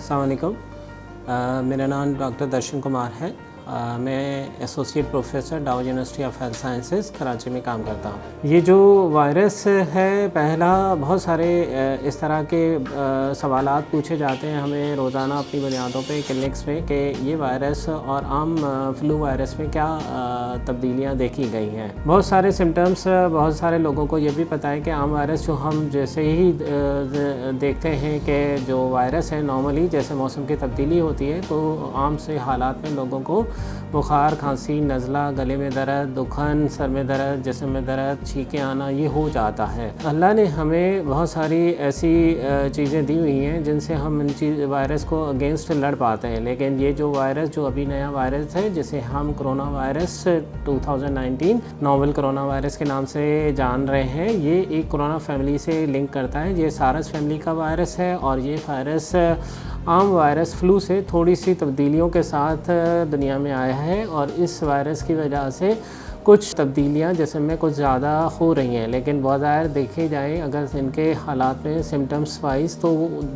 السلام علیکم. میرا نام ڈاکٹر درشن کمار ہے. میں associate professor Dow University of Health Sciences Karachi میں کام کرتا ہوں. یہ جو وائرس ہے، پہلا بہت سارے اس طرح کے سوالات پوچھے جاتے ہیں ہمیں روزانہ اپنی بنیادوں پہ کلینکس میں کہ یہ وائرس اور عام فلو وائرس میں کیا تبدیلیاں دیکھی گئی ہیں. بہت سارے سمٹمس، بہت سارے لوگوں کو یہ بھی پتہ ہے کہ عام وائرس جو ہم جیسے ہی دیکھتے ہیں کہ جو وائرس ہے نارملی جیسے موسم کی تبدیلی ہوتی ہے تو عام سے حالات میں لوگوں کو بخار، کھانسی، نزلہ، گلے میں درد، دکھن، سر میں درد، جسم میں درد، چھینکیں آنا یہ ہو جاتا ہے. اللہ نے ہمیں بہت ساری ایسی چیزیں دی ہوئی ہیں جن سے ہم ان وائرس کو اگینسٹ لڑ پاتے ہیں. لیکن یہ جو وائرس جو ابھی نیا وائرس ہے جسے ہم corona virus 2019 novel corona virus کے نام سے جان رہے ہیں، یہ ایک کرونا فیملی سے لنک کرتا ہے. یہ سارس فیملی کا وائرس ہے اور یہ وائرس عام وائرس فلو سے تھوڑی سی تبدیلیوں کے ساتھ دنیا میں آیا ہے اور اس وائرس کی وجہ سے کچھ تبدیلیاں جسم میں کچھ زیادہ ہو رہی ہیں. لیکن بظاہر دیکھے جائیں اگر ان کے حالات میں سمٹمس وائز تو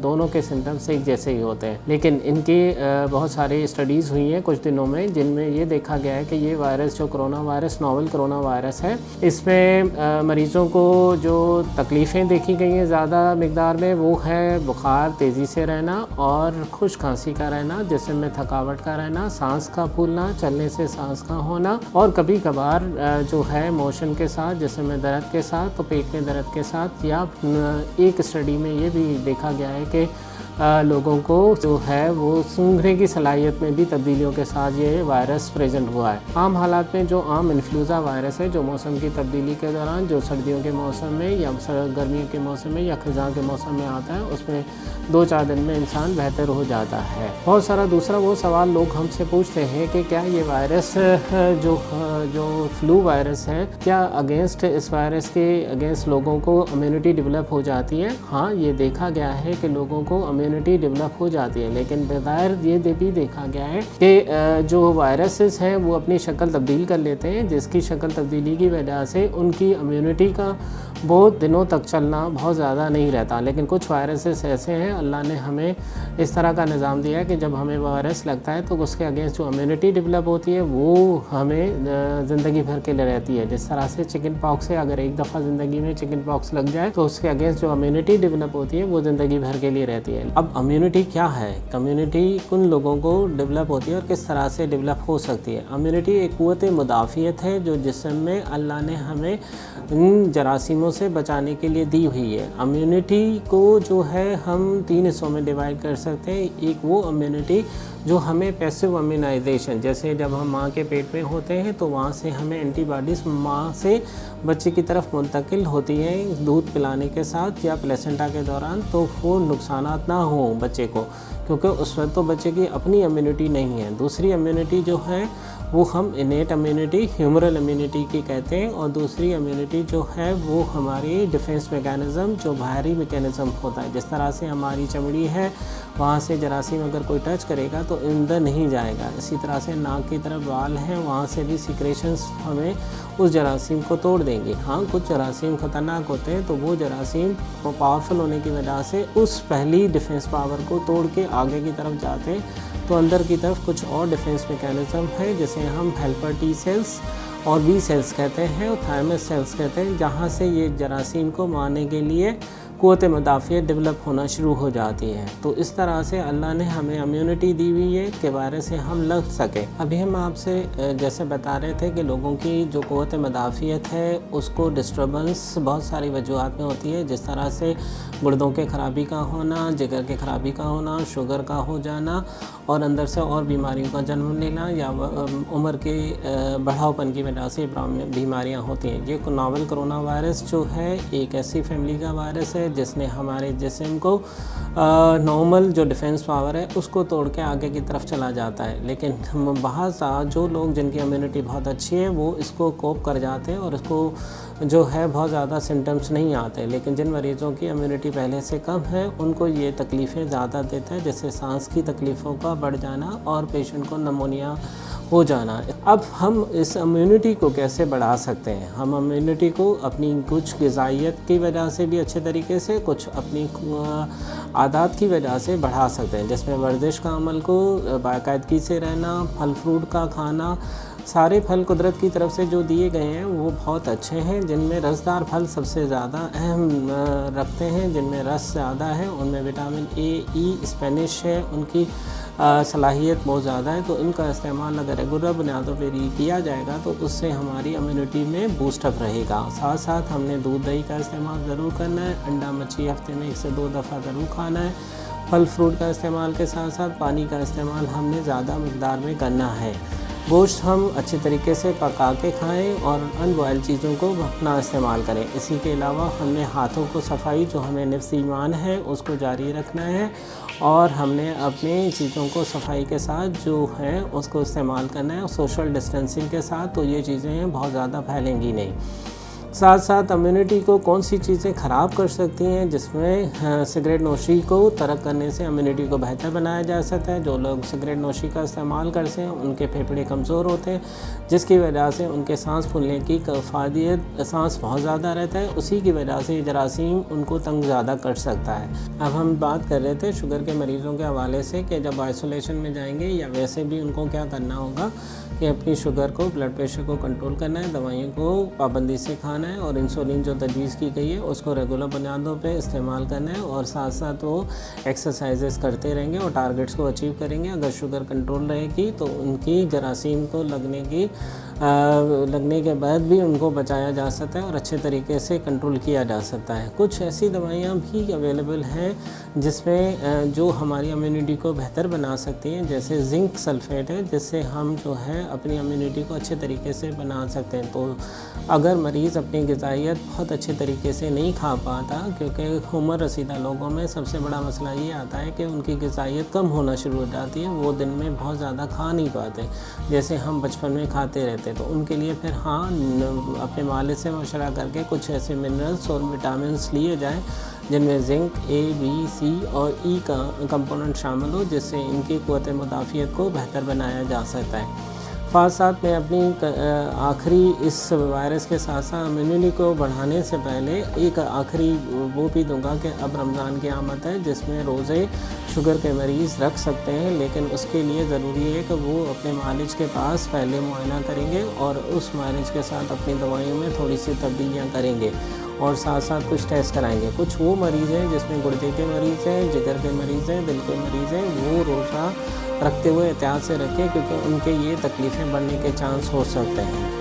دونوں کے سمٹمس ایک جیسے ہی ہوتے ہیں. لیکن ان کی بہت ساری اسٹڈیز ہوئی ہیں کچھ دنوں میں جن میں یہ دیکھا گیا ہے کہ یہ وائرس جو corona virus novel corona virus ہے، اس میں مریضوں کو جو تکلیفیں دیکھی گئی ہیں زیادہ مقدار میں وہ ہے بخار تیزی سے رہنا اور خشک کھانسی کا رہنا، جسم میں تھکاوٹ کا رہنا، سانس کا پھولنا، چلنے سے سانس کا ہونا اور کبھی کبھار جو ہے موشن کے ساتھ، جسم میں درد کے ساتھ تو پیٹ میں درد کے ساتھ. یا ایک اسٹڈی میں یہ بھی دیکھا گیا ہے کہ لوگوں کو جو ہے وہ سونگھنے کی صلاحیت میں بھی تبدیلیوں کے ساتھ یہ وائرس پریزنٹ ہوا ہے. عام حالات میں جو عام انفلوزا وائرس ہے جو موسم کی تبدیلی کے دوران جو سردیوں کے موسم میں یا گرمیوں کے موسم میں یا خزاں کے موسم میں آتا ہے، اس میں 2-4 دن میں انسان بہتر ہو جاتا ہے. بہت سارا دوسرا وہ سوال لوگ ہم سے پوچھتے ہیں کہ کیا یہ وائرس جو فلو وائرس ہے، کیا اگینسٹ اس وائرس کے اگینسٹ لوگوں کو امیونٹی ڈیولپ ہو جاتی ہے؟ ہاں، یہ دیکھا گیا ہے کہ لوگوں کو امیونٹی ڈیولپ ہو جاتی ہے. لیکن بظاہر یہ بھی دیکھا گیا ہے کہ جو وائرسز ہیں وہ اپنی شکل تبدیل کر لیتے ہیں، جس کی شکل تبدیلی کی وجہ سے ان کی امیونٹی کا بہت دنوں تک چلنا بہت زیادہ نہیں رہتا. لیکن کچھ وائرسز ایسے ہیں، اللہ نے ہمیں اس طرح کا نظام دیا ہے کہ جب ہمیں وائرس لگتا ہے تو اس کے اگینسٹ جو امیونٹی ڈیولپ ہوتی ہے وہ ہمیں زندگی بھر کے لیے رہتی ہے. جس طرح سے چکن پاکس سے اگر ایک دفعہ زندگی میں چکن پاکس لگ جائے تو اس کے اگینسٹ جو امیونٹی ڈیولپ ہوتی ہے وہ زندگی بھر کے لیے رہتی ہے. اب امیونٹی کیا ہے؟ امیونٹی کن لوگوں کو ڈیولپ ہوتی ہے اور کس طرح سے ڈیولپ ہو سکتی ہے؟ امیونٹی ایک قوت مدافعت ہے جو جسم میں اللہ نے ہمیں ان جراثیموں سے بچانے کے لیے دی ہوئی ہے. امیونٹی کو جو ہے ہم 3 حصوں میں ڈیوائڈ کر سکتے ہیں. ایک وہ امیونٹی جو ہمیں پیسو امیونائزیشن، جیسے جب ہم ماں کے پیٹ میں ہوتے ہیں تو وہاں سے ہمیں اینٹی باڈیز ماں سے بچے کی طرف منتقل ہوتی ہیں دودھ پلانے کے ساتھ یا پلیسنٹا کے دوران، تو وہ نقصانات نہ ہوں بچے کو، کیونکہ اس وقت تو بچے کی اپنی امیونٹی نہیں ہے. دوسری امیونٹی جو ہے وہ ہم انیٹ امیونٹی، ہیومرل امیونٹی کی کہتے ہیں، اور دوسری امیونٹی جو ہے وہ ہماری ڈیفنس میکینزم جو باہری میکینزم ہوتا ہے. جس طرح سے ہماری چمڑی ہے، وہاں سے جراثیم اگر کوئی ٹچ کرے گا تو اندر نہیں جائے گا. اسی طرح سے ناک کی طرف وال ہیں، وہاں سے بھی سیکریشنز ہمیں اس جراثیم کو توڑ دیں گے. ہاں، کچھ جراثیم خطرناک ہوتے ہیں تو وہ جراثیم پاورفل ہونے کی وجہ سے اس پہلی ڈیفنس پاور کو توڑ کے آگے کی طرف جاتے ہیں. تو اندر کی طرف کچھ اور ڈیفنس میکینزم ہے جسے ہم ہیلپر ٹی سیلز اور بی سیلز کہتے ہیں اور تھائمس سیلز کہتے ہیں، جہاں سے یہ جراثیم کو مارنے کے لیے قوت مدافعت ڈیولپ ہونا شروع ہو جاتی ہے. تو اس طرح سے اللہ نے ہمیں امیونٹی دی ہوئی ہے کہ وائرس سے ہم لڑ سکیں. ابھی ہم آپ سے جیسے بتا رہے تھے کہ لوگوں کی جو قوت مدافعت ہے اس کو ڈسٹربنس بہت ساری وجوہات میں ہوتی ہے، جس طرح سے گردوں کے خرابی کا ہونا، جگر کے خرابی کا ہونا، شوگر کا ہو جانا اور اندر سے اور بیماریوں کا جنم لینا یا عمر کے بڑھاؤپن کی وجہ سے بیماریاں ہوتی ہیں. یہ ناول کرونا وائرس جو ہے ایک ایسی فیملی کا وائرس ہے جس نے ہمارے جسم کو نارمل جو ڈیفنس پاور ہے اس کو توڑ کے آگے کی طرف چلا جاتا ہے. لیکن بعض جو لوگ جن کی امیونٹی بہت اچھی ہے وہ اس کو کوپ کر جاتے ہیں اور اس کو جو ہے بہت زیادہ سمٹمس نہیں آتے. لیکن جن مریضوں کی امیونٹی پہلے سے کم ہے ان کو یہ تکلیفیں زیادہ دیتا ہے، جیسے سانس کی تکلیفوں کا بڑھ جانا اور پیشنٹ کو نمونیا ہو جانا. اب ہم اس امیونٹی کو کیسے بڑھا سکتے ہیں؟ ہم امیونٹی کو اپنی کچھ غذائیت کی وجہ سے بھی اچھے طریقے سے، کچھ اپنی عادات کی وجہ سے بڑھا سکتے ہیں، جس میں ورزش کا عمل کو باقاعدگی سے رہنا، پھل فروٹ کا کھانا۔ سارے پھل قدرت کی طرف سے جو دیے گئے ہیں وہ بہت اچھے ہیں، جن میں رسدار پھل سب سے زیادہ اہم رکھتے ہیں، جن میں رس زیادہ ہے، ان میں وٹامن اے، ای، اسپینش ہے، ان کی صلاحیت بہت زیادہ ہے، تو ان کا استعمال اگر ریگولر بنیادوں پہ کیا جائے گا تو اس سے ہماری امیونٹی میں بوسٹ اپ رہے گا۔ ساتھ ساتھ ہم نے دودھ دہی کا استعمال ضرور کرنا ہے، انڈا مچھلی ہفتے میں 1 سے 2 دفعہ ضرور کھانا ہے، پھل فروٹ کا استعمال کے ساتھ ساتھ پانی کا استعمال ہم نے زیادہ مقدار میں کرنا ہے۔ گوشت ہم اچھے طریقے سے پکا کے کھائیں اور ان بوائل چیزوں کو اپنا استعمال کریں۔ اسی کے علاوہ ہم نے ہاتھوں کو صفائی، جو ہمیں نفس ایمان ہے، اس کو جاری رکھنا ہے، اور ہم نے اپنی چیزوں کو صفائی کے ساتھ جو ہے اس کو استعمال کرنا ہے، سوشل ڈسٹینسنگ کے ساتھ، تو یہ چیزیں بہت زیادہ پھیلیں گی نہیں۔ ساتھ ساتھ امیونٹی کو کون سی چیزیں خراب کر سکتی ہیں، جس میں سگریٹ نوشی کو ترک کرنے سے امیونٹی کو بہتر بنایا جا سکتا ہے۔ جو لوگ سگریٹ نوشی کا استعمال کرتے ہیں ان کے پھیپھڑے کمزور ہوتے ہیں، جس کی وجہ سے ان کے سانس پھولنے کی افادیت، سانس بہت زیادہ رہتا ہے، اسی کی وجہ سے جراثیم ان کو تنگ زیادہ کر سکتا ہے۔ اب ہم بات کر رہے تھے شوگر کے مریضوں کے حوالے سے کہ جب آئسولیشن میں جائیں گے یا ویسے بھی ان کو کیا کرنا ہوگا کہ اپنی شوگر کو، بلڈ پریشر کو کنٹرول کرنا ہے، دوائیوں کو پابندی سے کھانا ہے، اور انسولین جو تجویز کی گئی ہے اس کو ریگولر بنیادوں پہ استعمال کرنا ہے، اور ساتھ ساتھ وہ ایکسرسائزز کرتے رہیں گے اور ٹارگٹس کو اچیو کریں گے۔ اگر شوگر کنٹرول رہے گی تو ان کی جراثیم کو لگنے کے بعد بھی ان کو بچایا جا سکتا ہے اور اچھے طریقے سے کنٹرول کیا جا سکتا ہے۔ کچھ ایسی دوائیاں بھی اویلیبل ہیں جس میں جو ہماری امیونٹی کو بہتر بنا سکتی ہیں، جیسے زنک سلفیٹ ہے، جس سے ہم جو ہے اپنی امیونٹی کو اچھے طریقے سے بنا سکتے ہیں۔ تو اگر مریض اپنی غذائیت بہت اچھے طریقے سے نہیں کھا پاتا، کیونکہ عمر رسیدہ لوگوں میں سب سے بڑا مسئلہ یہ آتا ہے کہ ان کی غذائیت کم ہونا شروع ہو جاتی ہے، وہ دن میں بہت زیادہ کھا نہیں پاتے جیسے ہم بچپن میں کھاتے رہتے، تو ان کے لیے پھر اپنے والد سے مشورہ کر کے کچھ ایسے منرلس اور وٹامنس لیے جائیں جن میں زنک، اے، بی، سی اور ای کا کمپوننٹ شامل ہو، جس سے ان کی قوت مدافعت کو بہتر بنایا جا سکتا ہے۔ ساتھ ساتھ میں اپنی آخری اس وائرس کے ساتھ ساتھ امیونٹی کو بڑھانے سے پہلے ایک آخری وہ بھی دوں گا کہ اب رمضان کی آمد ہے، جس میں روزے شوگر کے مریض رکھ سکتے ہیں، لیکن اس کے لیے ضروری ہے کہ وہ اپنے معالج کے پاس پہلے معائنہ کریں گے اور اس معالج کے ساتھ اپنی دوائیوں میں تھوڑی سی تبدیلیاں کریں گے، اور ساتھ ساتھ کچھ ٹیسٹ کرائیں گے۔ کچھ وہ مریض ہیں جس میں گردے کے مریض ہیں، جگر کے مریض ہیں، دل کے مریض ہیں، وہ روزہ رکھتے ہوئے احتیاط سے رکھیں، کیونکہ ان کے یہ تکلیفیں بڑھنے کے چانس ہو سکتے ہیں۔